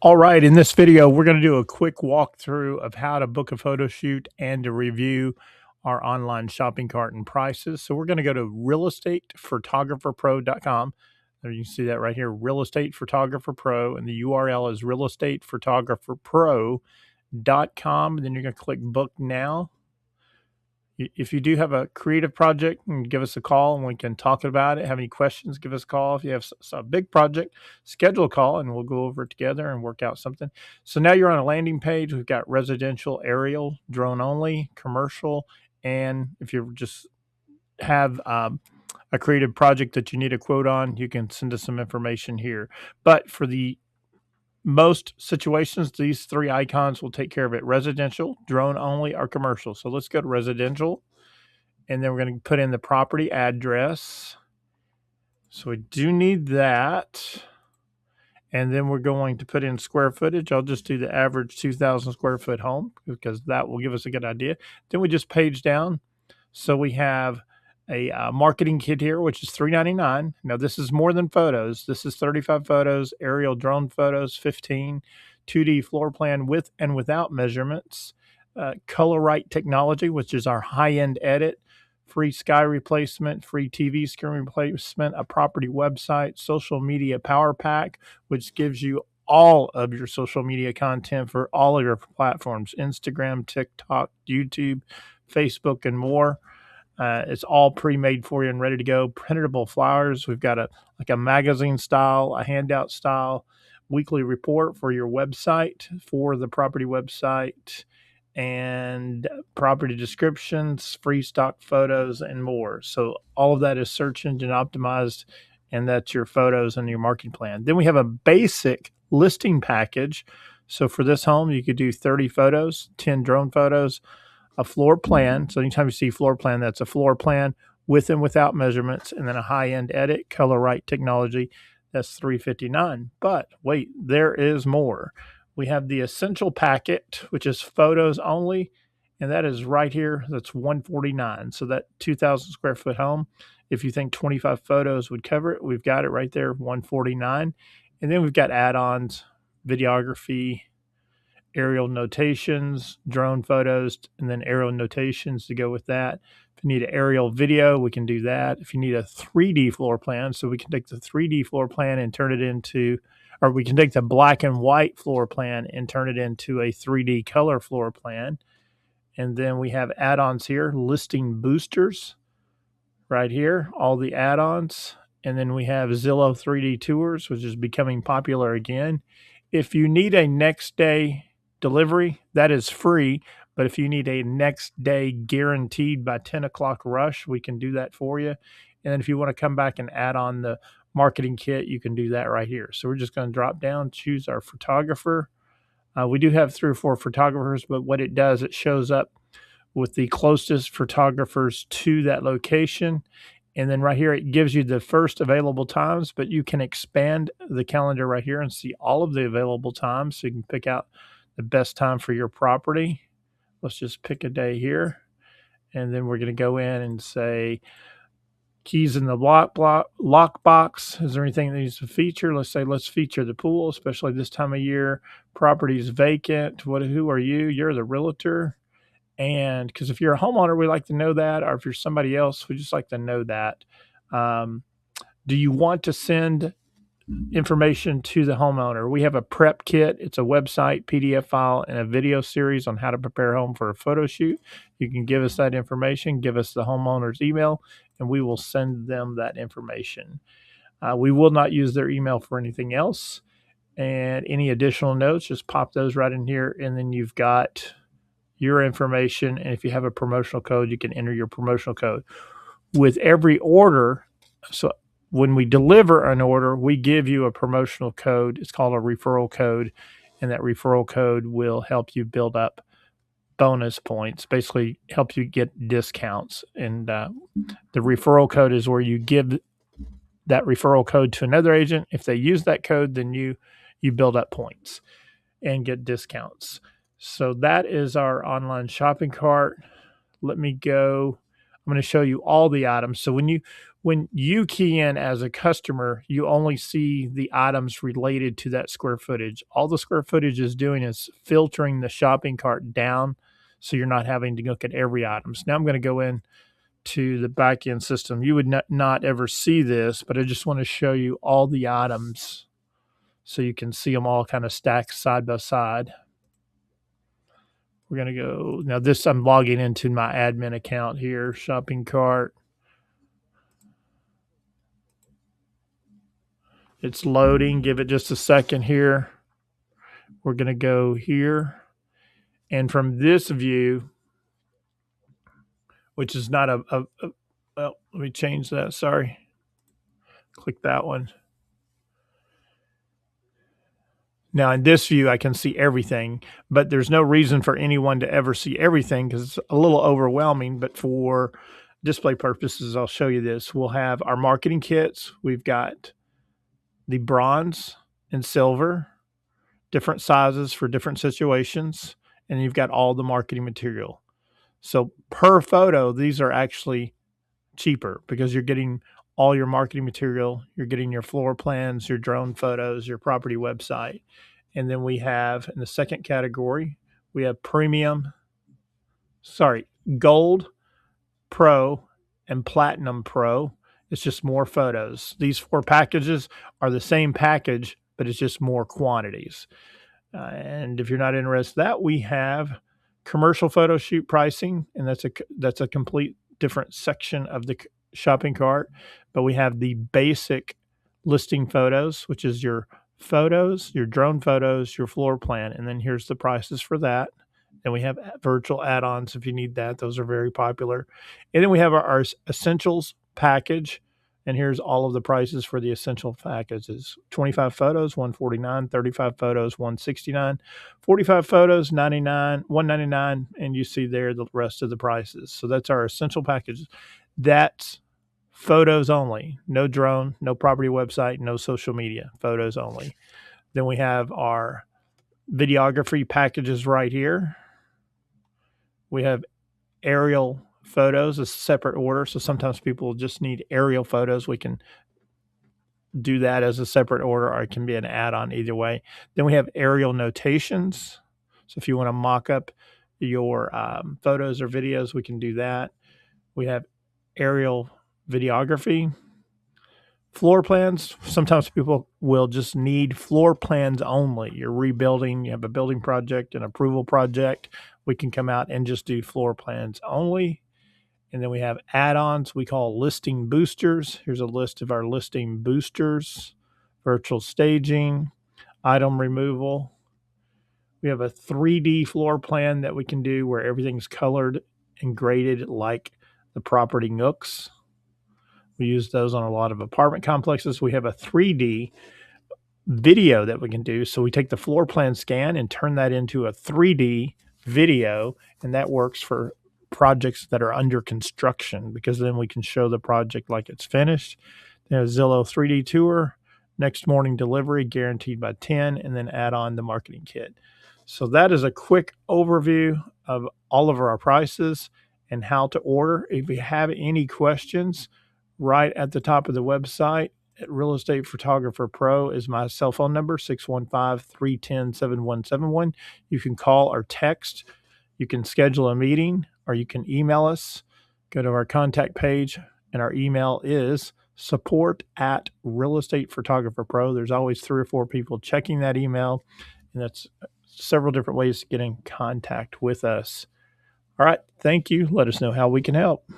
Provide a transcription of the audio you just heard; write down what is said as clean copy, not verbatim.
All right, in this video, we're going to do a quick walkthrough of how to book a photo shoot and to review our online shopping cart and prices. So we're going to go to realestatephotographerpro.com. There you can see that right here, Real Estate Photographer Pro, and the URL is realestatephotographerpro.com. And then you're going to click Book Now. If you do have a creative project, give us a call and we can talk about it. Have any questions, give us a call. If you have a big project, schedule a call and we'll go over it together and work out something. So now you're on a landing page. We've got residential, aerial, drone only, commercial, and if you just have a creative project that you need a quote on, you can send us some information here. But for the most situations, these three icons will take care of it: residential, drone only, or commercial. So let's go to residential, and then we're going to put in the property address. So we do need that. And then we're going to put in square footage. I'll just do the average 2,000 square foot home because that will give us a good idea. Then we just page down. So we have a marketing kit here, which is $3.99. Now, this is more than photos. This is 35 photos, aerial drone photos, 15, 2D floor plan with and without measurements, color right technology, which is our high-end edit, free sky replacement, free TV screen replacement, a property website, social media power pack, which gives you all of your social media content for all of your platforms: Instagram, TikTok, YouTube, Facebook, and more. It's all pre-made for you and ready to go. Printable flyers. We've got a magazine style, a handout style, weekly report for your website, for the property website, and property descriptions, free stock photos, and more. So all of that is search engine optimized, and that's your photos and your marketing plan. Then we have a basic listing package. So for this home, you could do 30 photos, 10 drone photos, a floor plan. So anytime you see floor plan, that's a floor plan with and without measurements, and then a high-end edit, color right technology. That's $359. But wait, there is more. We have the essential packet, which is photos only, and that is right here. That's $149. So that 2,000 square foot home, if you think 25 photos would cover it, we've got it right there, $149. And then we've got add-ons, videography, aerial notations, drone photos, and then aerial notations to go with that. If you need an aerial video, we can do that. If you need a 3D floor plan, so we can take the 3D floor plan and turn it into, or we can take the black and white floor plan and turn it into a 3D color floor plan. And then we have add-ons here, listing boosters right here, all the add-ons. And then we have Zillow 3D tours, which is becoming popular again. If you need a next day delivery, that is free. But if you need a next day guaranteed by 10 o'clock rush, we can do that for you. And then if you want to come back and add on the marketing kit, you can do that right here. So we're just going to drop down, choose our photographer. We do have 3 or 4 photographers, but what it does, it shows up with the closest photographers to that location. And then right here, it gives you the first available times, but you can expand the calendar right here and see all of the available times. So you can pick out the best time for your property. Let's just pick a day here. And then we're going to go in and say keys in the lockbox. Is there anything that needs to feature? Let's say let's feature the pool, especially this time of year. Property is vacant. Who are you? You're the realtor. And because if you're a homeowner, we like to know that. Or if you're somebody else, we just like to know that. Do you want to send information to the homeowner? We have a prep kit. It's a website, PDF file, and a video series on how to prepare a home for a photo shoot. You can give us that information, give us the homeowner's email, and we will send them that information. We will not use their email for anything else. And any additional notes, just pop those right in here, and then you've got your information. And if you have a promotional code, you can enter your promotional code. With every order, so when we deliver an order, we give you a promotional code. It's called a referral code, and that referral code will help you build up bonus points, basically help you get discounts. And the referral code is where you give that referral code to another agent. If they use that code, then you build up points and get discounts. So that is our online shopping cart. Let me go. I'm going to show you all the items. So when When you key in as a customer, you only see the items related to that square footage. All the square footage is doing is filtering the shopping cart down so you're not having to look at every item. So now I'm going to go in to the back end system. You would not ever see this, but I just want to show you all the items so you can see them all kind of stacked side by side. We're going to go now. This I'm logging into my admin account here, shopping cart. It's loading. Give it just a second here. We're going to go here. And from this view, which is not well, let me change that. Sorry. Click that one. Now in this view, I can see everything, but there's no reason for anyone to ever see everything because it's a little overwhelming. But for display purposes, I'll show you this. We'll have our marketing kits. We've got the bronze and silver, different sizes for different situations, and you've got all the marketing material. So per photo, these are actually cheaper because you're getting all your marketing material, you're getting your floor plans, your drone photos, your property website. And then we have in the second category, we have gold, pro, and platinum pro. It's just more photos. These 4 packages are the same package, but it's just more quantities. And if you're not interested in that, we have commercial photo shoot pricing, and that's a complete different section of the shopping cart. But we have the basic listing photos, which is your photos, your drone photos, your floor plan, and then here's the prices for that. And we have virtual add-ons if you need that. Those are very popular. And then we have our essentials package. And here's all of the prices for the essential packages. 25 photos, $149, 35 photos, $169, 45 photos, $99, $199, and you see there the rest of the prices. So that's our essential packages. That's photos only. No drone, no property website, no social media. Photos only. Then we have our videography packages right here. We have aerial photos, a separate order. So sometimes people just need aerial photos. We can do that as a separate order, or it can be an add-on either way. Then we have aerial notations. So if you want to mock up your photos or videos, we can do that. We have aerial videography. Floor plans. Sometimes people will just need floor plans only. You're rebuilding, you have a building project, an approval project. We can come out and just do floor plans only. And then we have add-ons we call listing boosters. Here's a list of our listing boosters, virtual staging, item removal. We have a 3D floor plan that we can do where everything's colored and graded like the property nooks. We use those on a lot of apartment complexes. We have a 3D video that we can do. So we take the floor plan scan and turn that into a 3D video, and that works for projects that are under construction because then we can show the project like it's finished. Then a Zillow 3D tour, next morning delivery guaranteed by 10, and then add on the marketing kit. So that is a quick overview of all of our prices and how to order. If you have any questions, right at the top of the website at Real Estate Photographer Pro is my cell phone number, 615-310-7171. You can call or text. You can schedule a meeting, or you can email us. Go to our contact page, and our email is support@Real Estate Photographer Pro. There's always 3 or 4 people checking that email, and that's several different ways to get in contact with us. All right. Thank you. Let us know how we can help.